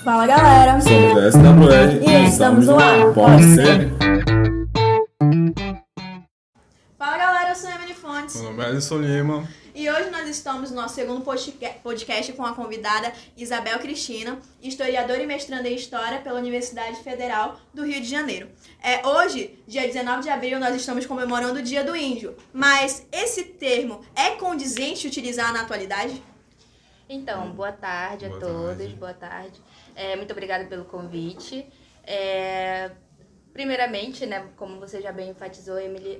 Fala galera, Somos da SWR e estamos no ar, Pode ser? Fala galera, eu sou a Emily Fontes Meu nome é Alisson Lima. e hoje nós estamos no nosso segundo podcast com a convidada Isabel Cristina, historiadora e mestranda em História pela Universidade Federal do Rio de Janeiro. Hoje, dia 19 de abril, nós estamos comemorando o Dia do Índio, mas esse termo é condizente utilizar na atualidade? Então, boa tarde a Boa todos, tarde. boa tarde. Muito obrigada pelo convite. Primeiramente, né, como você já bem enfatizou, Emily,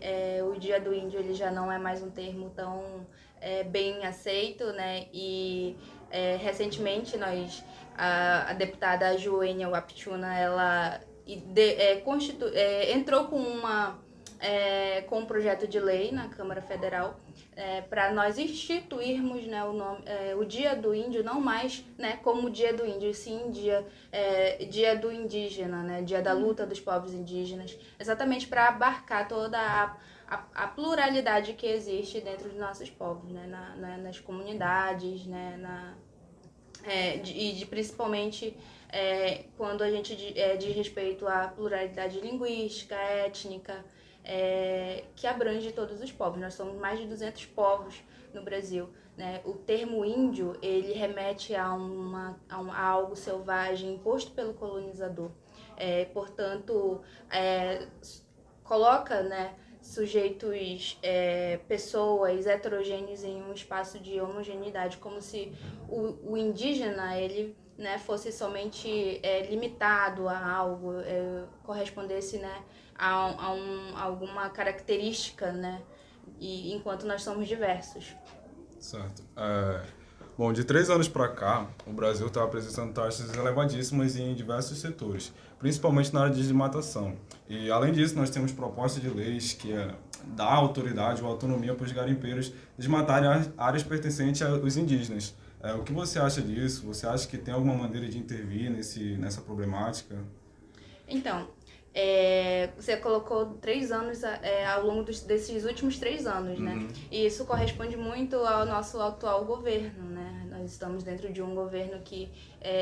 o Dia do Índio ele já não é mais um termo tão bem aceito, né? E recentemente a deputada Joênia Wapichuna, ela entrou com um projeto de lei na Câmara Federal para nós instituirmos, né, o Dia do Índio, não mais, né, como Dia do Índio, sim Dia do Indígena, né, Dia da luta dos povos indígenas, exatamente para abarcar toda a pluralidade que existe dentro dos nossos povos, né, nas comunidades, né, principalmente quando a gente diz respeito à pluralidade linguística, étnica, que abrange todos os povos. Nós somos mais de 200 povos no Brasil, né? O termo índio, ele remete a algo selvagem imposto pelo colonizador. Portanto, coloca, né, sujeitos, pessoas heterogêneos em um espaço de homogeneidade, como se o indígena, ele, né, fosse somente limitado a algo, correspondesse, né, a alguma característica, né, enquanto nós somos diversos. Certo. Bom, de 3 anos para cá, o Brasil está apresentando taxas elevadíssimas em diversos setores, principalmente na área de desmatação. E, além disso, nós temos propostas de leis que dá autoridade ou autonomia para os garimpeiros desmatarem áreas pertencentes aos indígenas. O que você acha disso? Você acha que tem alguma maneira de intervir nessa problemática? Então, você colocou 3 anos ao longo desses últimos 3 anos, né? Uhum. E isso corresponde muito ao nosso atual governo, né? Nós estamos dentro de um governo que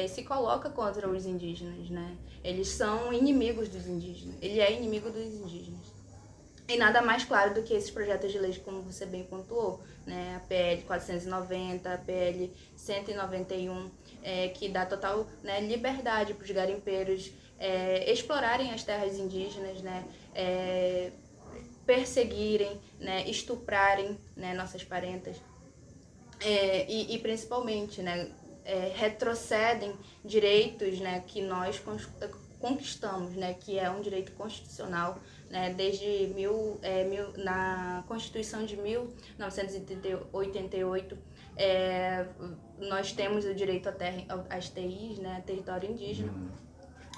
se coloca contra os indígenas, né? Eles são inimigos dos indígenas. Ele é inimigo dos indígenas. E nada mais claro do que esses projetos de lei, como você bem pontuou, né? A PL 490, a PL 191, que dá total, né, liberdade para os garimpeiros explorarem as terras indígenas, né? Perseguirem, né, estuprarem, né, nossas parentas. E principalmente, né, retrocedem direitos, né, que nós conquistamos, né, que é um direito constitucional, né, na Constituição de 1988, nós temos o direito às TIs, né, território indígena.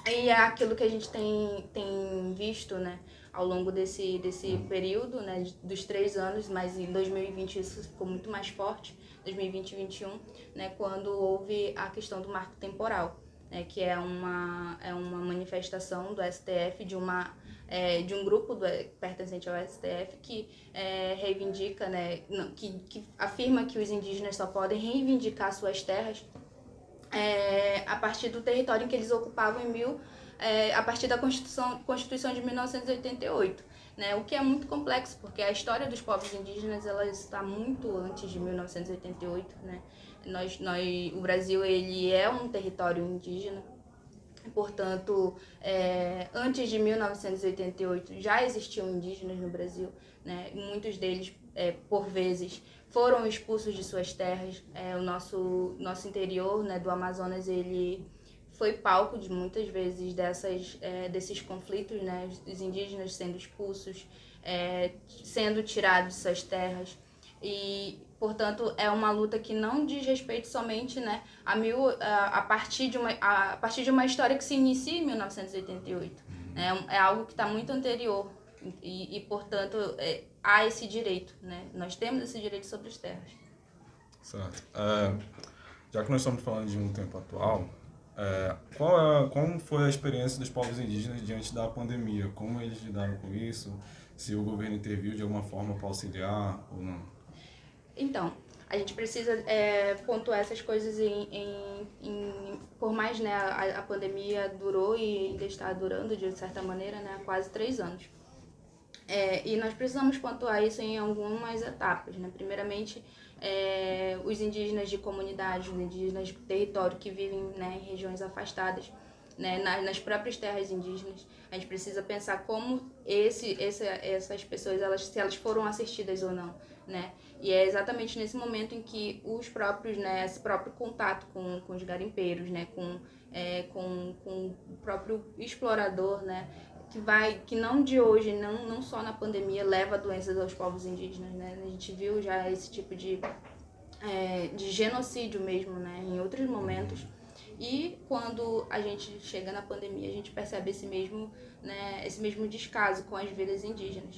E é aquilo que a gente tem visto, né, ao longo desse período, né, dos 3 anos, mas em 2020 isso ficou muito mais forte, 2020 e 2021, né, quando houve a questão do marco temporal, né, que é uma manifestação do STF, de um grupo pertencente ao STF que reivindica, né, que afirma que os indígenas só podem reivindicar suas terras a partir do território em que eles ocupavam a partir da Constituição de 1988, né? O que é muito complexo, porque a história dos povos indígenas ela está muito antes de 1988, né? O Brasil ele é um território indígena. Portanto, antes de 1988 já existiam indígenas no Brasil, né? Muitos deles, por vezes, foram expulsos de suas terras. O nosso interior, né, do Amazonas, ele foi palco de muitas vezes desses conflitos, né? Os indígenas sendo expulsos, sendo tirados de suas terras. E, portanto, é uma luta que não diz respeito somente, né, a partir de uma história que se inicia em 1988. É algo que está muito anterior e portanto, há esse direito, né? Nós temos esse direito sobre as terras. Certo. Já que nós estamos falando de um tempo atual, como foi a experiência dos povos indígenas diante da pandemia? Como eles lidaram com isso? Se o governo interviu de alguma forma para auxiliar ou não? Então, A gente precisa pontuar essas coisas por mais, né, a pandemia durou e ainda está durando de certa maneira, né, há quase 3 anos. E nós precisamos pontuar isso em algumas etapas, né? Primeiramente, os indígenas de comunidade, os indígenas de território que vivem, né, em regiões afastadas, né, nas próprias terras indígenas. A gente precisa pensar como essas pessoas, se elas foram assistidas ou não, né? E é exatamente nesse momento em que os próprios, né, esse próprio contato com os garimpeiros, né, com o próprio explorador, né, que não de hoje, não só na pandemia, leva doenças aos povos indígenas, né? A gente viu já esse tipo de genocídio mesmo, né, em outros momentos. E quando a gente chega na pandemia, a gente percebe esse mesmo descaso com as vidas indígenas.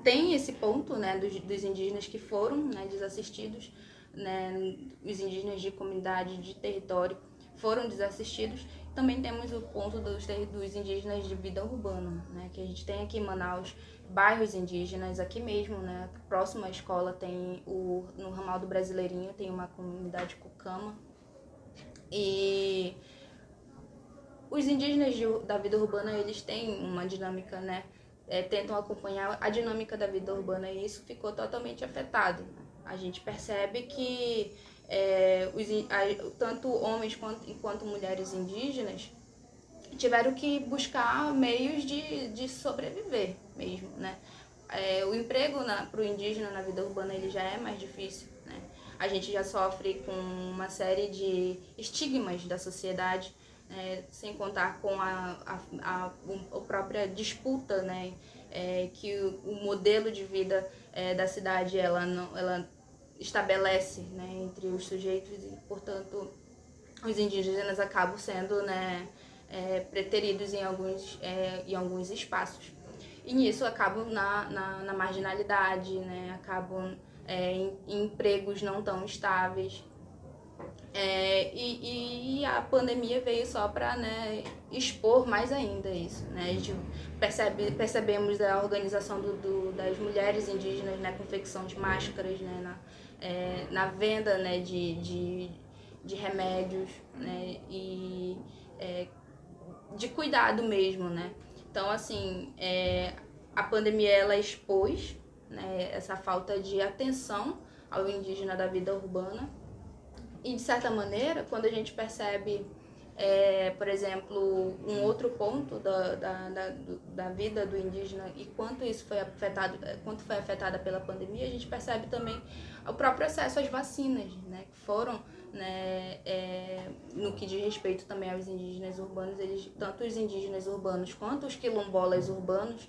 Tem esse ponto, né, dos indígenas que foram, né, desassistidos, né, os indígenas de comunidade, de território, foram desassistidos. Também temos o ponto dos indígenas de vida urbana, né, que a gente tem aqui em Manaus bairros indígenas, aqui mesmo, né, próximo à escola tem no ramal do Brasileirinho tem uma comunidade Cucama. E os indígenas da vida urbana, eles têm uma dinâmica, né, tentam acompanhar a dinâmica da vida urbana e isso ficou totalmente afetado. A gente percebe que tanto homens quanto mulheres indígenas tiveram que buscar meios de sobreviver mesmo, né? O emprego para o indígena na vida urbana ele já é mais difícil, né? A gente já sofre com uma série de estigmas da sociedade, sem contar com a própria disputa, né? Que o modelo de vida da cidade ela estabelece, né, entre os sujeitos e, portanto, os indígenas acabam sendo, né, preteridos em alguns espaços. E nisso acabam na marginalidade, né, acabam em empregos não tão estáveis. E a pandemia veio só para, né, expor mais ainda isso, né? A gente percebemos a organização das mulheres indígenas na confecção de máscaras, né, na venda, né, de remédios, né, e de cuidado mesmo, né? Então, assim, a pandemia ela expôs, né, essa falta de atenção ao indígena da vida urbana. E, de certa maneira, quando a gente percebe, por exemplo, um outro ponto da vida do indígena e quanto foi afetada pela pandemia, a gente percebe também o próprio acesso às vacinas, né, que foram, né, no que diz respeito também aos indígenas urbanos, tanto os indígenas urbanos quanto os quilombolas urbanos,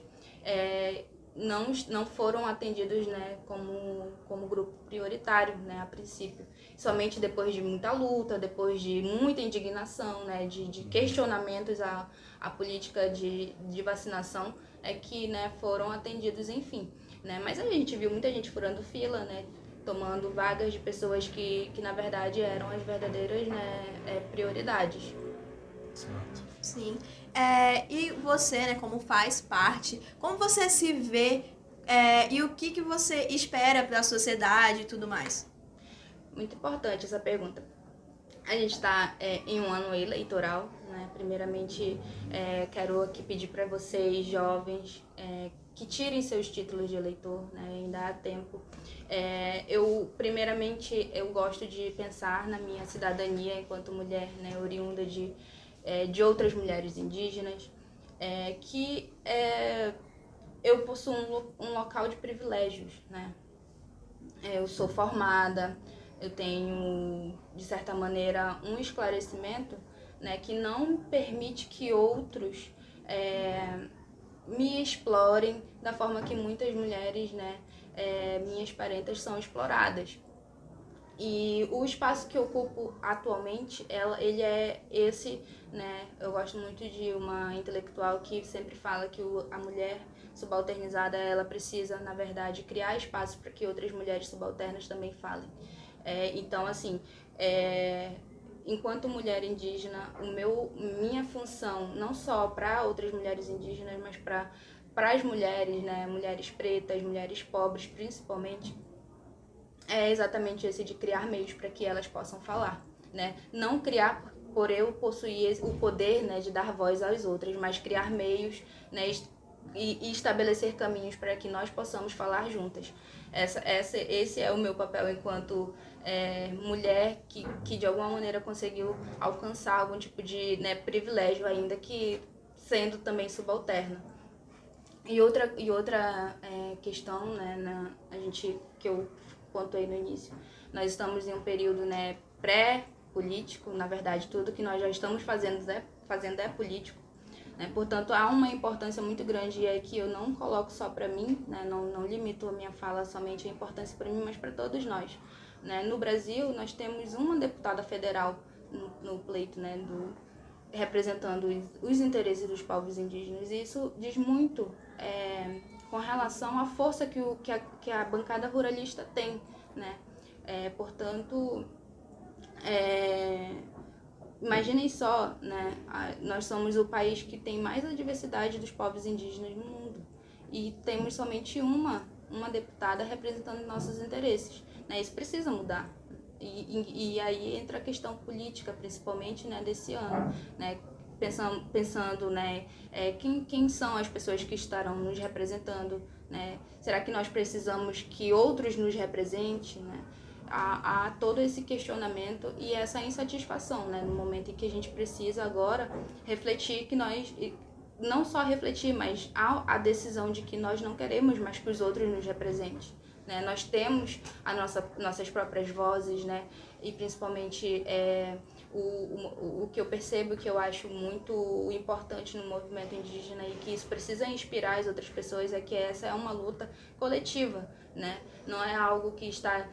não foram atendidos, né, como grupo prioritário, né, a princípio. Somente depois de muita luta, depois de muita indignação, né, de questionamentos à política de vacinação, que, né, foram atendidos, enfim. Né? Mas a gente viu muita gente furando fila, né, tomando vagas de pessoas que na verdade eram as verdadeiras, né, prioridades. Certo. Sim. E você, né, como faz parte, como você se vê e o que você espera da sociedade e tudo mais? Muito importante essa pergunta. A gente está em um ano eleitoral, né? Primeiramente, quero aqui pedir para vocês, jovens, que tirem seus títulos de eleitor, né? Ainda há tempo. Primeiramente, eu gosto de pensar na minha cidadania enquanto mulher, né? Oriunda de outras mulheres indígenas, que eu possuo um local de privilégios, né? Eu sou formada, eu tenho, de certa maneira, um esclarecimento, né, que não permite que outros me explorem da forma que muitas mulheres, né, minhas parentas, são exploradas. E o espaço que eu ocupo atualmente, ele é esse, né? Eu gosto muito de uma intelectual que sempre fala que a mulher subalternizada, ela precisa, na verdade, criar espaço para que outras mulheres subalternas também falem. Então, assim, enquanto mulher indígena, minha função, não só para outras mulheres indígenas, mas para as mulheres, né? Mulheres pretas, mulheres pobres, principalmente, é exatamente esse de criar meios para que elas possam falar, né? Não criar por eu possuir o poder, né, de dar voz às outras, mas criar meios, né, e estabelecer caminhos para que nós possamos falar juntas. Esse é o meu papel enquanto mulher que de alguma maneira conseguiu alcançar algum tipo de, né, privilégio, ainda que sendo também subalterna. E outra questão, né, que eu pontuei no início, nós estamos em um período, né, pré-político, na verdade tudo que nós já estamos fazendo é político, né? Portanto, há uma importância muito grande e que eu não coloco só para mim, né, não limito a minha fala somente a importância para mim, mas para todos nós, né? No Brasil, nós temos uma deputada federal no pleito, né, representando os interesses dos povos indígenas, e isso diz muito com relação à força que a bancada ruralista tem, né? Portanto, imaginem só, né? Nós somos o país que tem mais a diversidade dos povos indígenas no mundo e temos somente uma deputada representando nossos interesses, né? Isso precisa mudar. E aí entra a questão política, principalmente, né, desse ano, né? Pensando, né, quem são as pessoas que estarão nos representando, né? Será que nós precisamos que outros nos representem, né? Há todo esse questionamento e essa insatisfação, né, no momento em que a gente precisa agora refletir que nós, não só refletir, mas há a decisão de que nós não queremos mais que os outros nos representem, né? Nós temos nossas próprias vozes, né? E principalmente o que eu percebo, que eu acho muito importante no movimento indígena e que isso precisa inspirar as outras pessoas, é que essa é uma luta coletiva, né? Não é algo que está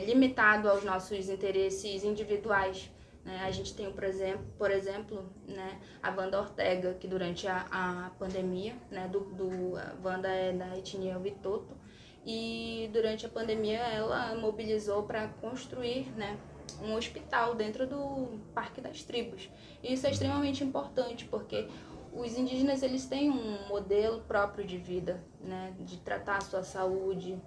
limitado aos nossos interesses individuais, né? A gente tem, por exemplo, né, a Wanda Ortega, que durante a pandemia, né, a Wanda é da etnia Witoto, e durante a pandemia ela mobilizou para construir, né, um hospital dentro do Parque das Tribos. E isso é extremamente importante, porque os indígenas, eles têm um modelo próprio de vida, né, de tratar a sua saúde,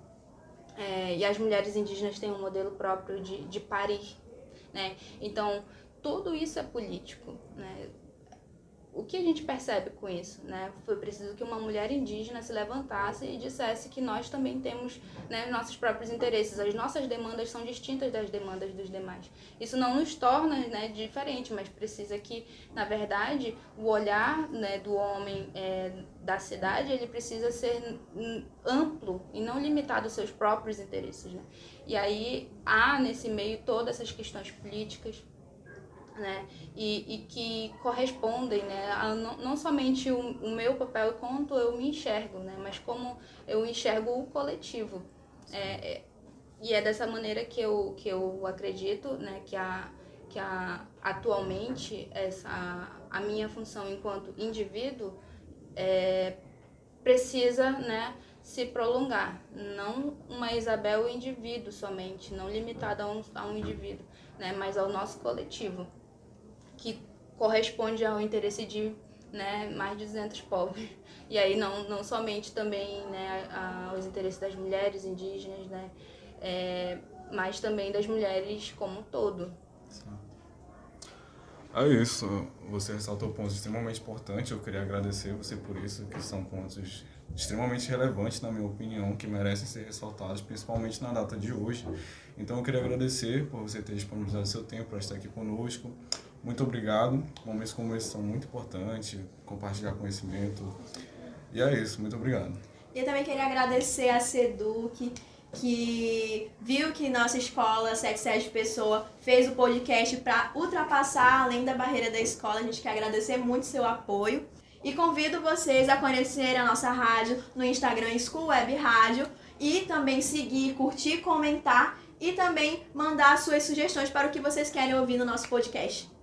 e as mulheres indígenas têm um modelo próprio de parir, né? Então, tudo isso é político, né? O que a gente percebe com isso, né? Foi preciso que uma mulher indígena se levantasse e dissesse que nós também temos, né, nossos próprios interesses. As nossas demandas são distintas das demandas dos demais. Isso não nos torna, né, diferente, mas precisa que, na verdade, o olhar, né, do homem da cidade, ele precisa ser amplo e não limitado aos seus próprios interesses, né? E aí há nesse meio todas essas questões políticas, né, e que correspondem, né, a não somente o meu papel quanto eu me enxergo, né, mas como eu enxergo o coletivo. E é dessa maneira que eu acredito, né, que atualmente a minha função enquanto indivíduo precisa, né, se prolongar. Não uma Isabel indivíduo somente, não limitada a um indivíduo, né, mas ao nosso coletivo, que corresponde ao interesse de, né, mais de 200 povos. E aí não somente também, né, aos interesses das mulheres indígenas, né, mas também das mulheres como um todo. É isso, você ressaltou pontos extremamente importantes, eu queria agradecer você por isso, que são pontos extremamente relevantes, na minha opinião, que merecem ser ressaltados, principalmente na data de hoje. Então eu queria agradecer por você ter disponibilizado seu tempo para estar aqui conosco. Muito obrigado, momentos como esse são muito importantes, compartilhar conhecimento, e é isso, muito obrigado. E eu também queria agradecer a Seduc, que viu que nossa escola 77 Pessoa fez o podcast para ultrapassar além da barreira da escola. A gente quer agradecer muito seu apoio e convido vocês a conhecer a nossa rádio no Instagram School Web Rádio e também seguir, curtir, comentar e também mandar suas sugestões para o que vocês querem ouvir no nosso podcast.